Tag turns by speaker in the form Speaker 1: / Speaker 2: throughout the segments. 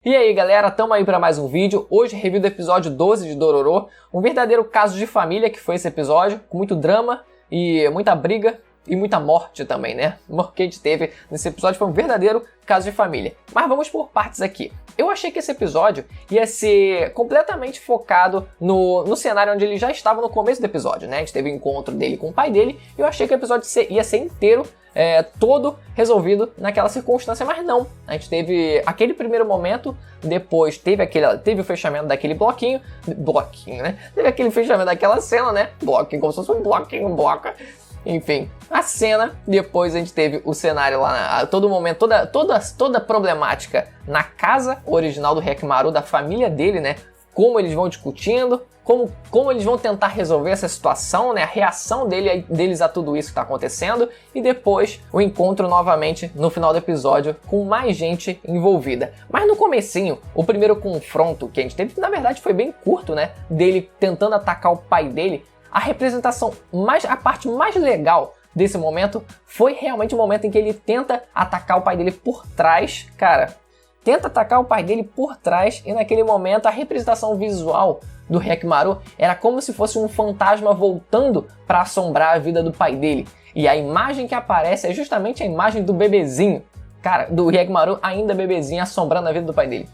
Speaker 1: E aí galera, tamo aí para mais um vídeo. Hoje review do episódio 12 de Dororo, um verdadeiro caso de família que foi esse episódio, com muito drama e muita briga e muita morte também, né? O morte que a gente teve nesse episódio foi um verdadeiro caso de família. Mas vamos por partes aqui. Eu achei que esse episódio ia ser completamente focado no cenário onde ele já estava no começo do episódio, né? A gente teve o encontro dele com o pai dele e eu achei que o episódio ia ser inteiro todo resolvido naquela circunstância, mas não. A gente teve aquele primeiro momento, depois teve o fechamento daquele bloquinho, né? Teve aquele fechamento daquela cena, né? Bloquinho, como se fosse um bloquinho, enfim, a cena, depois a gente teve o cenário lá, todo momento, toda problemática na casa original do Hyakkimaru, da família dele, né? Como eles vão discutindo, como eles vão tentar resolver essa situação, né? A reação deles a tudo isso que está acontecendo. E depois o encontro novamente no final do episódio com mais gente envolvida. Mas no comecinho, o primeiro confronto que a gente teve, na verdade foi bem curto, né? Dele tentando atacar o pai dele. A representação, a parte mais legal desse momento foi realmente o momento em que ele tenta atacar o pai dele por trás, cara. Tenta atacar o pai dele por trás e naquele momento a representação visual do Hyakkimaru era como se fosse um fantasma voltando para assombrar a vida do pai dele. E a imagem que aparece é justamente a imagem do bebezinho, cara, do Hyakkimaru ainda bebezinho assombrando a vida do pai dele.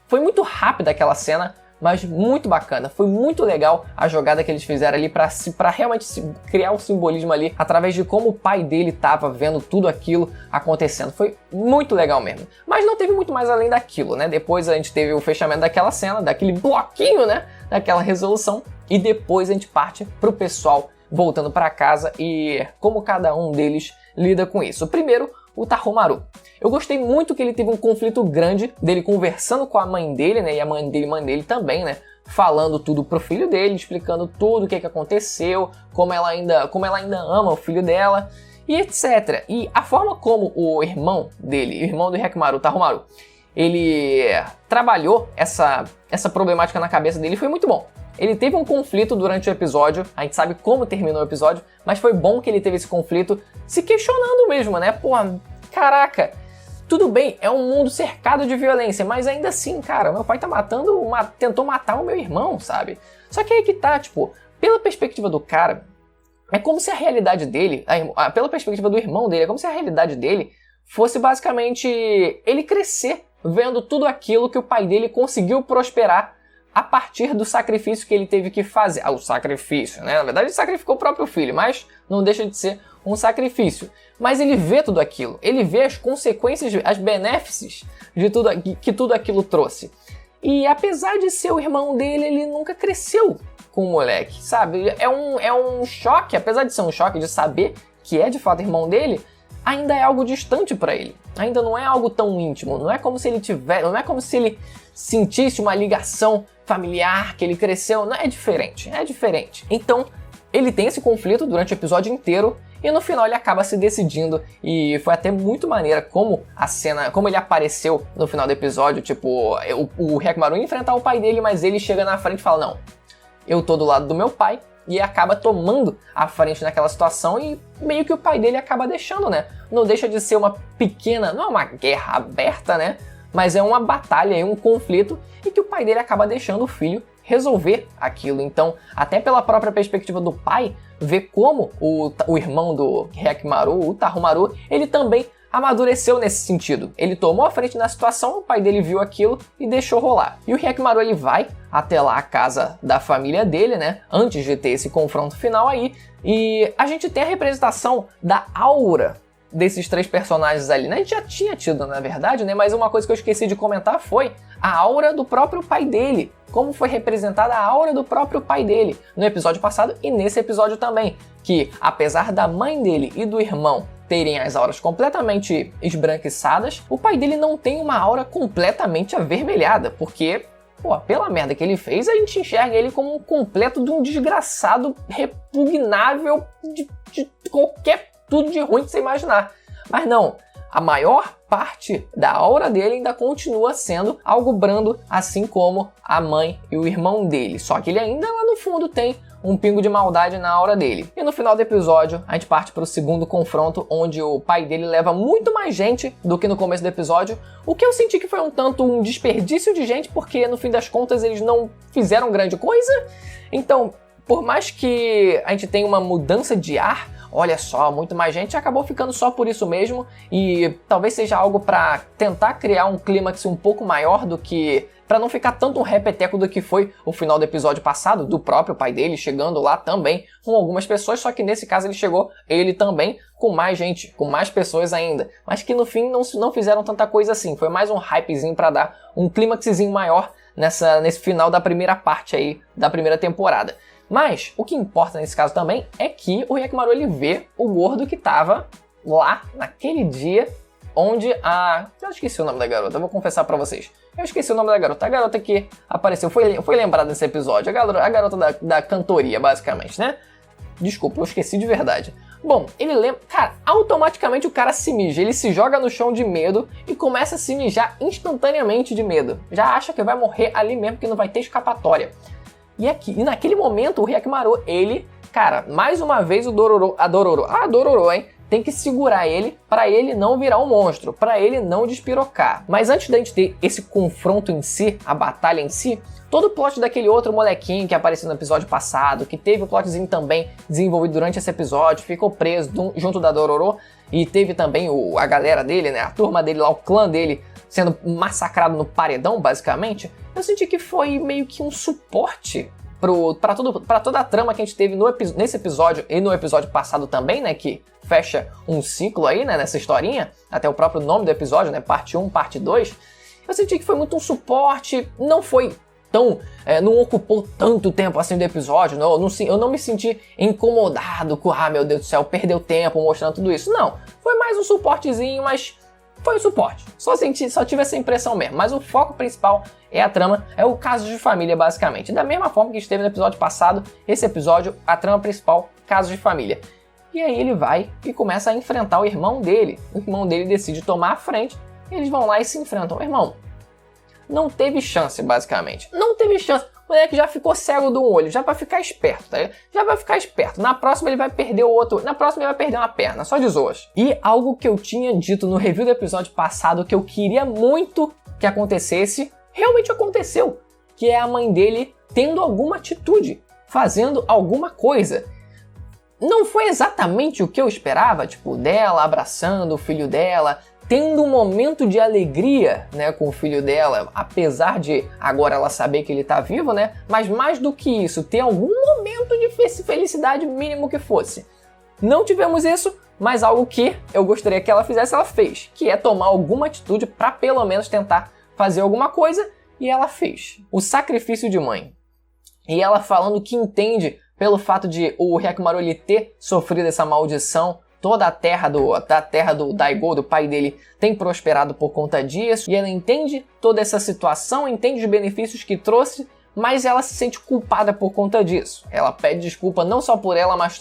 Speaker 1: Foi muito rápida aquela cena, mas muito bacana, foi muito legal a jogada que eles fizeram ali para realmente criar um simbolismo ali, através de como o pai dele estava vendo tudo aquilo acontecendo. Foi muito legal mesmo. Mas não teve muito mais além daquilo, né? Depois a gente teve o fechamento daquela cena, daquele bloquinho, né? Daquela resolução, e depois a gente parte pro pessoal voltando para casa e como cada um deles lida com isso. Primeiro, o Tahomaru. Eu gostei muito que ele teve um conflito grande dele conversando com a mãe dele, né? E a mãe dele também, né? Falando tudo pro filho dele, explicando tudo o que aconteceu, como ela ainda ama o filho dela e etc. E a forma como o irmão dele, o irmão do Hyakkimaru, o Tahomaru, ele trabalhou essa problemática na cabeça dele foi muito bom. Ele teve um conflito durante o episódio, a gente sabe como terminou o episódio, mas foi bom que ele teve esse conflito se questionando mesmo, né? Pô, caraca, tudo bem, é um mundo cercado de violência, mas ainda assim, cara, meu pai tá tentou matar o meu irmão, sabe? Só que aí que tá, tipo, pela perspectiva do cara, é como se a realidade dele, pela perspectiva do irmão dele, é como se a realidade dele fosse basicamente ele crescer vendo tudo aquilo que o pai dele conseguiu prosperar a partir do sacrifício que ele teve que fazer. O sacrifício, né? Na verdade ele sacrificou o próprio filho, mas não deixa de ser um sacrifício. Mas ele vê tudo aquilo, ele vê as consequências, as benéfices de tudo que tudo aquilo trouxe. E apesar de ser o irmão dele, ele nunca cresceu com o moleque, sabe? É um choque, apesar de ser um choque de saber que é de fato irmão dele, ainda é algo distante para ele. Ainda não é algo tão íntimo, não é como se ele sentisse uma ligação familiar, que ele cresceu, não é diferente, é diferente. Então, ele tem esse conflito durante o episódio inteiro e no final ele acaba se decidindo e foi até muito maneira como ele apareceu no final do episódio, tipo, o Hyakkimaru ia enfrentar o pai dele, mas ele chega na frente e fala, não, eu tô do lado do meu pai, e acaba tomando a frente naquela situação e meio que o pai dele acaba deixando, né? Não deixa de ser uma pequena, não é uma guerra aberta, né? Mas é uma batalha, é um conflito e que o pai dele acaba deixando o filho resolver aquilo. Então, até pela própria perspectiva do pai, ver como o irmão do Hyakkimaru, o Tahomaru, ele também amadureceu nesse sentido. Ele tomou a frente na situação, o pai dele viu aquilo e deixou rolar. E o Hyakkimaru, ele vai até lá a casa da família dele, né? Antes de ter esse confronto final aí. E a gente tem a representação da aura desses três personagens ali, né? A gente já tinha tido, na verdade, né? Mas uma coisa que eu esqueci de comentar foi a aura do próprio pai dele. Como foi representada a aura do próprio pai dele no episódio passado e nesse episódio também. Que, apesar da mãe dele e do irmão terem as auras completamente esbranquiçadas, o pai dele não tem uma aura completamente avermelhada, porque, pô, pela merda que ele fez, a gente enxerga ele como um completo de um desgraçado repugnável de qualquer tudo de ruim que você imaginar. Mas não, a maior parte da aura dele ainda continua sendo algo brando, assim como a mãe e o irmão dele. Só que ele ainda lá no fundo tem um pingo de maldade na aura dele. E no final do episódio, a gente parte para o segundo confronto, onde o pai dele leva muito mais gente do que no começo do episódio, o que eu senti que foi um tanto um desperdício de gente, porque no fim das contas eles não fizeram grande coisa. Então, por mais que a gente tenha uma mudança de ar, olha só, muito mais gente, acabou ficando só por isso mesmo, e talvez seja algo para tentar criar um clímax um pouco maior do que... para não ficar tanto um repeteco do que foi o final do episódio passado, do próprio pai dele chegando lá também com algumas pessoas, só que nesse caso ele chegou, ele também, com mais gente, com mais pessoas ainda, mas que no fim não fizeram tanta coisa assim, foi mais um hypezinho para dar um clímaxzinho maior nesse final da primeira parte aí, da primeira temporada. Mas o que importa nesse caso também é que o Hyakkimaru ele vê o gordo que tava lá naquele dia onde eu esqueci o nome da garota, eu vou confessar pra vocês. Eu esqueci o nome da garota. A garota que apareceu, foi lembrada nesse episódio. A garota da cantoria, basicamente, né? Desculpa, eu esqueci de verdade. Bom, ele lembra... Cara, automaticamente o cara se mija. Ele se joga no chão de medo e começa a se mijar instantaneamente de medo. Já acha que vai morrer ali mesmo, que não vai ter escapatória. E naquele momento, o Hyakkimaru, ele... Cara, mais uma vez a Dororo, hein? Tem que segurar ele para ele não virar um monstro, para ele não despirocar. Mas antes da gente ter esse confronto em si, a batalha em si, todo o plot daquele outro molequinho que apareceu no episódio passado, que teve o plotzinho também desenvolvido durante esse episódio, ficou preso junto da Dororo, e teve também a galera dele, né, a turma dele lá, o clã dele, sendo massacrado no paredão, basicamente, eu senti que foi meio que um suporte para toda a trama que a gente teve nesse episódio e no episódio passado também, né, que fecha um ciclo aí, né, nessa historinha, até o próprio nome do episódio, né, parte 1, parte 2, eu senti que foi muito um suporte, não foi tão, não ocupou tanto tempo assim do episódio, eu não me senti incomodado com, meu Deus do céu, perdeu tempo mostrando tudo isso, não, foi mais um suportezinho, mas... Foi o suporte, só tive essa impressão mesmo, mas o foco principal é a trama, é o caso de família basicamente. Da mesma forma que esteve no episódio passado, esse episódio, a trama principal, caso de família. E aí ele vai e começa a enfrentar o irmão dele. O irmão dele decide tomar a frente, e eles vão lá e se enfrentam. Irmão, não teve chance basicamente, não teve chance. O moleque já ficou cego de um olho, já pra ficar esperto, tá? Já vai ficar esperto. Na próxima ele vai perder o outro, na próxima ele vai perder uma perna, só de zoas. E algo que eu tinha dito no review do episódio passado, que eu queria muito que acontecesse, realmente aconteceu. Que é a mãe dele tendo alguma atitude, fazendo alguma coisa. Não foi exatamente o que eu esperava, tipo, dela abraçando o filho dela, tendo um momento de alegria, né, com o filho dela, apesar de agora ela saber que ele tá vivo, né, mas mais do que isso, ter algum momento de felicidade mínimo que fosse. Não tivemos isso, mas algo que eu gostaria que ela fizesse, ela fez, que é tomar alguma atitude para pelo menos tentar fazer alguma coisa, e ela fez. O sacrifício de mãe. E ela falando que entende pelo fato de o Hyakkimaru ele ter sofrido essa maldição, toda a terra do Daigo, do pai dele, tem prosperado por conta disso, e ela entende toda essa situação, entende os benefícios que trouxe, mas ela se sente culpada por conta disso. Ela pede desculpa não só por ela, mas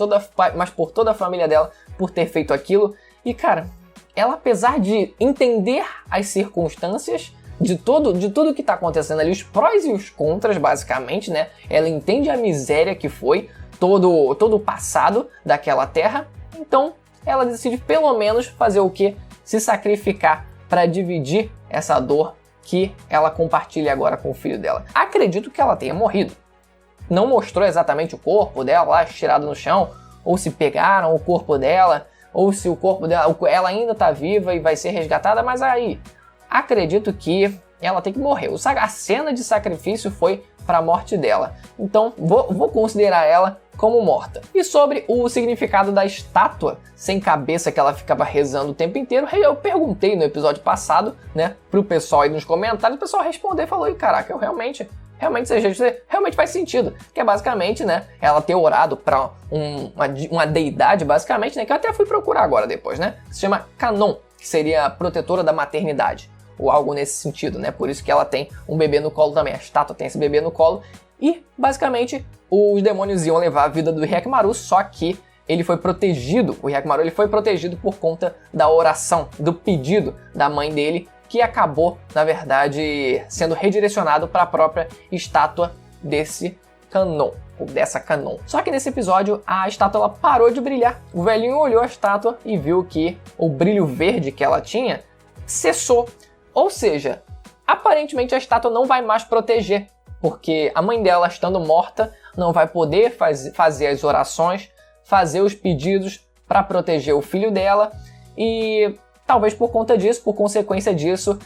Speaker 1: por toda a família dela por ter feito aquilo. E cara, ela apesar de entender as circunstâncias, de tudo que está acontecendo ali, os prós e os contras basicamente, né? Ela entende a miséria que foi todo o passado daquela terra, então ela decide pelo menos fazer o quê? Se sacrificar para dividir essa dor que ela compartilha agora com o filho dela. Acredito que ela tenha morrido. Não mostrou exatamente o corpo dela lá estirado no chão, ou se pegaram o corpo dela, ou se o corpo dela, ela ainda está viva e vai ser resgatada, mas aí acredito que ela tem que morrer. A cena de sacrifício foi para a morte dela. Então vou considerar ela como morta. E sobre o significado da estátua sem cabeça que ela ficava rezando o tempo inteiro, eu perguntei no episódio passado, né, pro pessoal aí nos comentários, o pessoal respondeu e falou, caraca, eu realmente faz sentido, que é basicamente, né, ela ter orado para uma deidade, basicamente, né, que eu até fui procurar agora depois, né, que se chama Kanon, que seria a protetora da maternidade, ou algo nesse sentido, né, por isso que ela tem um bebê no colo também, a estátua tem esse bebê no colo, e basicamente os demônios iam levar a vida do Hyakkimaru, só que ele foi protegido, o Hyakkimaru ele foi protegido por conta da oração, do pedido da mãe dele, que acabou, na verdade, sendo redirecionado para a própria estátua desse Canon, ou dessa Canon. Só que nesse episódio a estátua ela parou de brilhar. O velhinho olhou a estátua e viu que o brilho verde que ela tinha cessou. Ou seja, aparentemente a estátua não vai mais proteger, porque a mãe dela, estando morta, não vai poder fazer as orações, fazer os pedidos para proteger o filho dela, e talvez por conta disso, por consequência disso,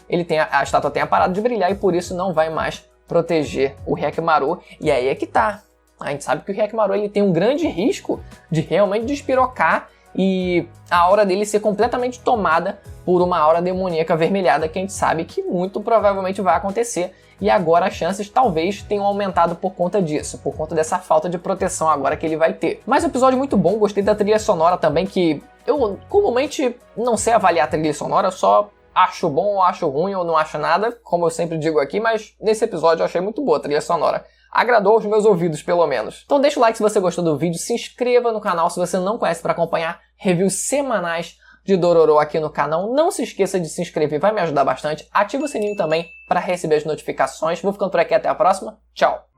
Speaker 1: a estátua tenha parado de brilhar e por isso não vai mais proteger o Hyakkimaru. E aí é que tá. A gente sabe que o Hyakkimaru ele tem um grande risco de realmente despirocar e a aura dele ser completamente tomada por uma aura demoníaca avermelhada, que a gente sabe que muito provavelmente vai acontecer. E agora as chances talvez tenham aumentado por conta disso, por conta dessa falta de proteção agora que ele vai ter. Mas um episódio muito bom, gostei da trilha sonora também, que eu comumente não sei avaliar a trilha sonora, eu só acho bom ou acho ruim ou não acho nada, como eu sempre digo aqui, mas nesse episódio eu achei muito boa a trilha sonora. Agradou aos meus ouvidos, pelo menos. Então deixa o like se você gostou do vídeo, se inscreva no canal se você não conhece para acompanhar reviews semanais de Dororo aqui no canal. Não se esqueça de se inscrever, vai me ajudar bastante. Ativa o sininho também para receber as notificações. Vou ficando por aqui, até a próxima. Tchau!